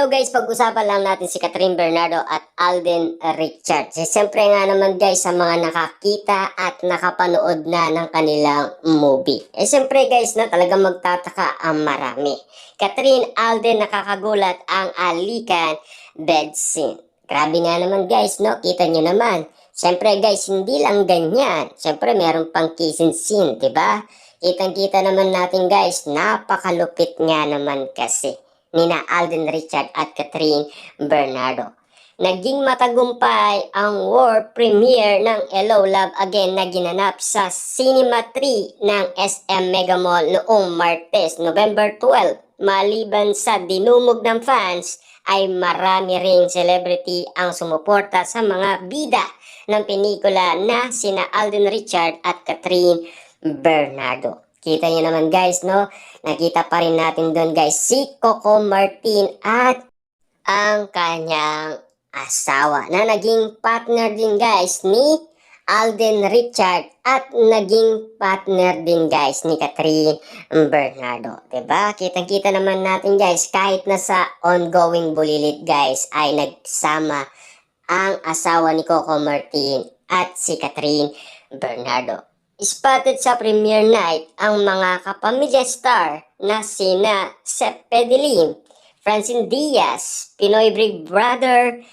Hello guys, pag-usapan lang natin si Catherine Bernardo at Alden Richards. Siyempre nga naman guys sa mga nakakita at nakapanood na ng kanilang movie. Siyempre guys na talagang magtataka ang marami. Catherine, Alden, nakakagulat ang alikan bed scene. Grabe nga naman guys, no? Kita nyo naman. Siyempre guys, hindi lang ganyan. Siyempre meron pang kissing scene, diba? Kitang-kita naman natin guys, napakalupit nga naman kasi nina Alden Richard at Catherine Bernardo. Naging matagumpay ang world premiere ng Hello Love Again na ginanap sa Cinema 3 ng SM Mega Mall noong Martes, November 12. Maliban sa dinumog ng fans, ay marami ring celebrity ang sumuporta sa mga bida ng pelikula na sina Alden Richard at Catherine Bernardo. Kita nyo naman guys, no? Nakita pa rin natin doon guys si Coco Martin at ang kanyang asawa na naging partner din guys ni Alden Richard at naging partner din guys ni Catherine Bernardo. Diba? Kitang-kita naman natin guys kahit na sa ongoing bulilit guys ay nagsama ang asawa ni Coco Martin at si Catherine Bernardo. Spotted sa premiere night ang mga kapamilya star na sina Sep Pedelim, Francine Diaz, Pinoy Big Brother,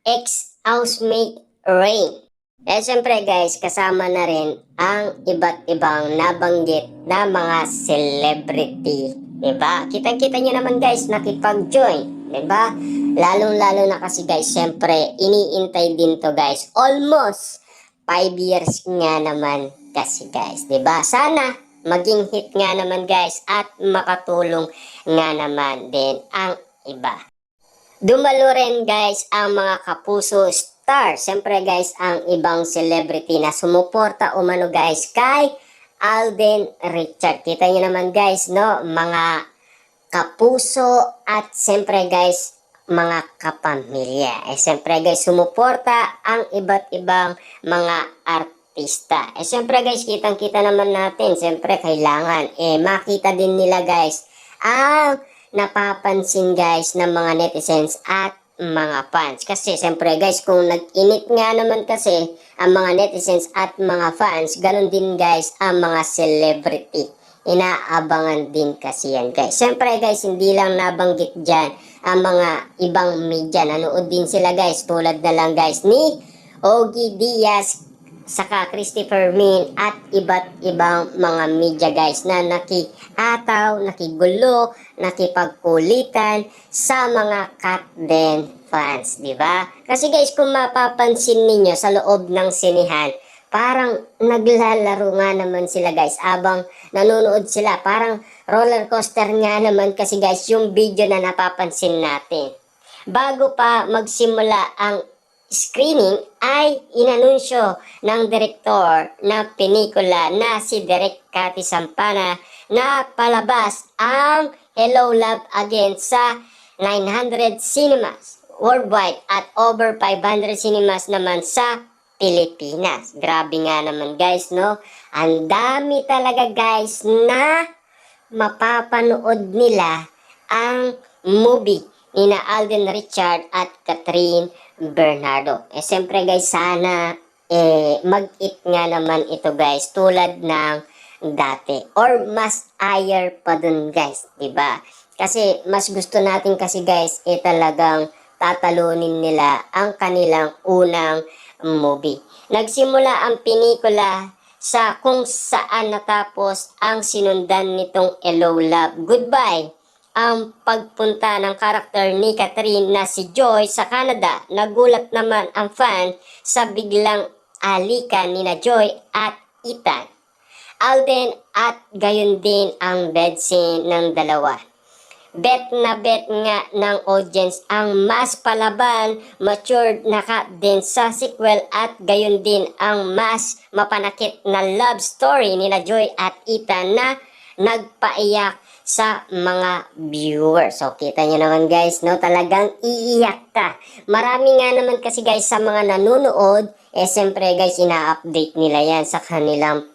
ex-housemate Rain. Siyempre guys, kasama na rin ang iba't ibang nabanggit na mga celebrity. Diba? Kitang-kita nyo naman guys, nakipag-join. Diba? Lalong-lalo na kasi guys, siyempre, iniintay din to guys. Almost 5 years nga naman kasi guys, 'di ba? Sana maging hit nga naman guys at makatulong nga naman din ang iba. Dumalo rin guys ang mga kapuso star. Siyempre guys, ang ibang celebrity na sumuporta umano guys kay Alden Richard. Kita niyo naman guys, no? Mga kapuso at siyempre guys, mga kapamilya. Siyempre guys, sumuporta ang iba't ibang mga artista. Siyempre guys, kitang-kita naman natin. Siyempre, kailangan makita din nila guys ang napapansin guys ng mga netizens at mga fans. Kasi siyempre guys, kung nag-init nga naman kasi ang mga netizens at mga fans, ganun din guys ang mga celebrity. Inaabangan din kasi yan guys. Siyempre guys, hindi lang nabanggit dyan ang mga ibang media. Nanood din sila guys, tulad na lang guys ni Ogie Diaz, saka Christopher Min at iba't ibang mga media guys na nakiataw, nakigulo, nakipagkulitan sa mga Katden fans, di ba? Kasi guys, kung mapapansin ninyo sa loob ng sinihan, parang naglalaro nga naman sila guys abang nanonood sila. Parang roller coaster nga naman kasi guys yung video na napapansin natin. Bago pa magsimula ang screening ay inanunsyo ng direktor ng pelikula na si Direk Cathy Sampana na palabas ang Hello Love Again sa 900 cinemas worldwide at over 500 cinemas naman sa Pilipinas. Grabe nga naman guys, no? Ang dami talaga guys na mapapanood nila ang movie ni na Alden Richard at Catherine Bernardo. Siyempre guys, sana mag-it nga naman ito guys tulad ng dati or mas higher pa dun guys, diba? Kasi mas gusto natin kasi guys talagang tatalunin nila ang kanilang unang movie. Nagsimula ang pelikula sa kung saan natapos ang sinundan nitong Hello Love Goodbye. Ang pagpunta ng karakter ni Catherine na si Joy sa Canada. Nagulat naman ang fan sa biglang alikan ni na Joy at Ethan. Alden at gayon din ang bed scene ng dalawa. Bet na bet nga ng audience ang mas palaban, matured na din sa sequel at gayon din ang mas mapanakit na love story ni na Joy at Ethan na nagpaiyak sa mga viewers. So, kita nyo naman guys, no? Talagang iiyak ka. Marami nga naman kasi guys sa mga nanonood, siyempre guys, ina-update nila yan sa kanilang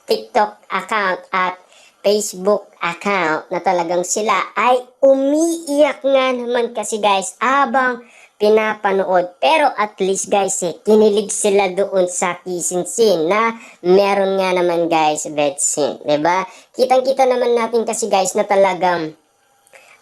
TikTok account at Facebook account na talagang sila ay umiiyak nga naman kasi guys abang pinapanood. Pero at least guys kinilig sila doon sa kissing scene na meron nga naman guys bed scene. Diba? Kitang-kita naman natin kasi guys na talagang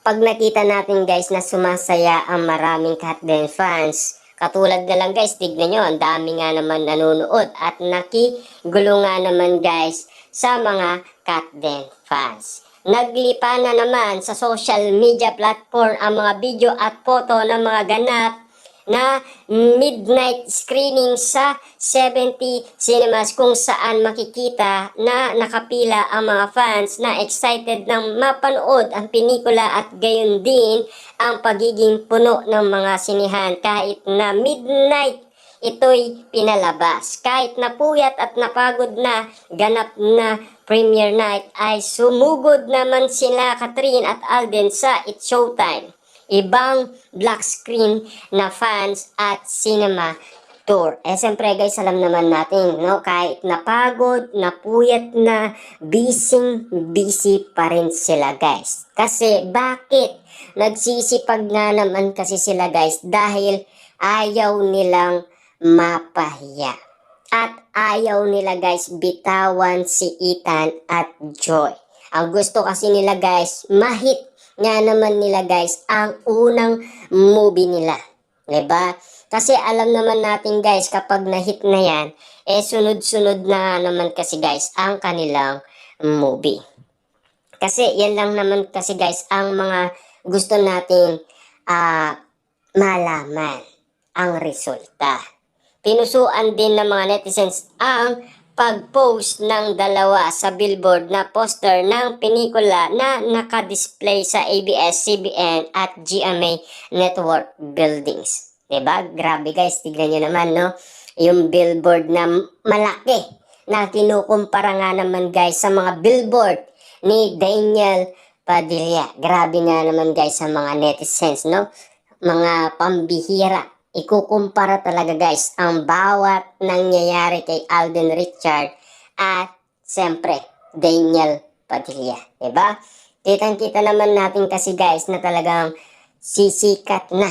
pag nakita natin guys na sumasaya ang maraming Katden fans. Katulad na lang guys, tignan nyo, ang dami nga naman nanonood at nakigulo nga naman guys sa mga Katden fans. Naglipa na naman sa social media platform ang mga video at photo ng mga ganap na midnight screening sa 70 cinemas kung saan makikita na nakapila ang mga fans na excited nang mapanood ang pelikula at gayon din ang pagiging puno ng mga sinihan kahit na midnight ito'y pinalabas. Kahit napuyat at napagod na ganap na premiere night ay sumugod naman sila Catherine at Alden sa It's Showtime. Ibang black screen na fans at cinema tour. Siyempre guys, alam naman natin, no? Kahit napagod, napuyat na, busy pa rin sila guys. Kasi bakit? Nagsisipag nga naman kasi sila guys dahil ayaw nilang mapahiya. At ayaw nila guys bitawan si Ethan at Joy. Ang gusto kasi nila guys, mahit nga naman nila guys ang unang movie nila. Diba? Kasi alam naman natin guys kapag na-hit na yan, sunod-sunod na naman kasi guys ang kanilang movie. Kasi yan lang naman kasi guys ang mga gusto nating malaman ang resulta. Pinusuan din ng mga netizens ang pag-post ng dalawa sa billboard na poster ng pelikula na nakadisplay sa ABS-CBN at GMA Network buildings. Diba? Grabe guys, tignan nyo naman, no? Yung billboard na malaki na kinukumpara nga naman guys sa mga billboard ni Daniel Padilla. Grabe nga naman guys sa mga netizens, no? Mga pambihira. Ikukumpara talaga guys ang bawat nangyayari kay Alden Richard at siyempre Daniel Padilla. Diba? Kitang-kita naman natin kasi guys na talagang sisikat na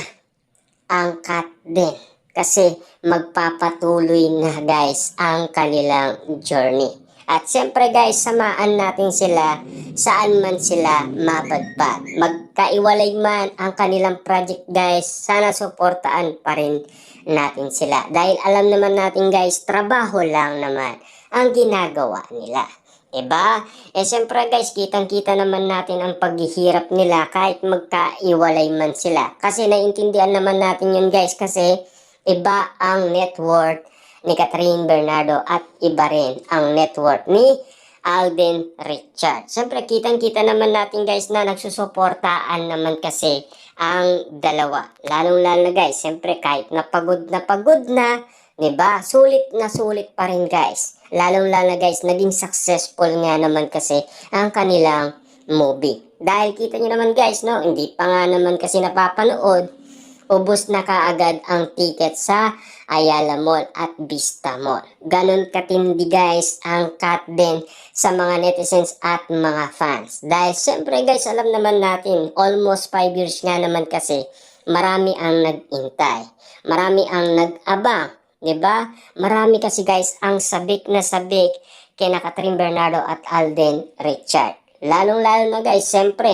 ang Katden kasi magpapatuloy na guys ang kanilang journey. At siyempre guys, samaan natin sila saan man sila mapadpad. Magkaiwalay man ang kanilang project guys, sana suportaan pa rin natin sila. Dahil alam naman natin guys, trabaho lang naman ang ginagawa nila. Diba? Siyempre guys, kitang-kita naman natin ang paghihirap nila kahit magkaiwalay man sila. Kasi naiintindihan naman natin yun guys kasi iba ang net worth ni Catherine Bernardo at iba rin ang network ni Alden Richard. Siyempre, kitang-kita naman natin guys na nagsusuportaan naman kasi ang dalawa. Lalong-lalo na guys, siyempre kahit napagod na, diba? Sulit na sulit pa rin guys. Lalong-lalo na guys, naging successful nga naman kasi ang kanilang movie. Dahil kita nyo naman guys, no? Hindi pa nga naman kasi napapanood. Ubos na kaagad ang ticket sa Ayala Mall at Vista Mall. Ganon katindi guys ang Katden sa mga netizens at mga fans. Dahil siyempre guys, alam naman natin, almost 5 years nga naman kasi marami ang nag-intay. Marami ang nag-abang. Diba? Marami kasi guys ang sabik na sabik kina Catherine Bernardo at Alden Richard. Lalong-lalo na guys, siyempre,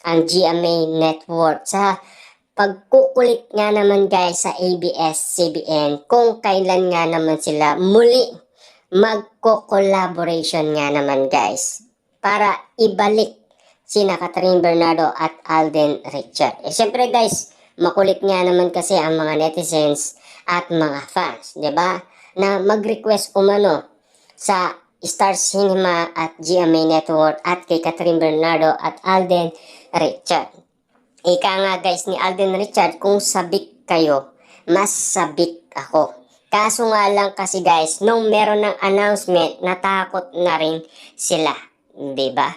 ang GMA Network sa pagkukulit nga naman guys sa ABS-CBN kung kailan nga naman sila muli magko-collaboration nga naman guys para ibalik sina Catherine Bernardo at Alden Richard. Siyempre guys, makulit nga naman kasi ang mga netizens at mga fans, di ba? Na mag-request umano sa Star Cinema at GMA Network at kay Catherine Bernardo at Alden Richard. Ika nga guys ni Alden Richard, kung sabik kayo, mas sabik ako. Kaso nga lang kasi guys, nung meron ng announcement, natakot na rin sila. Diba?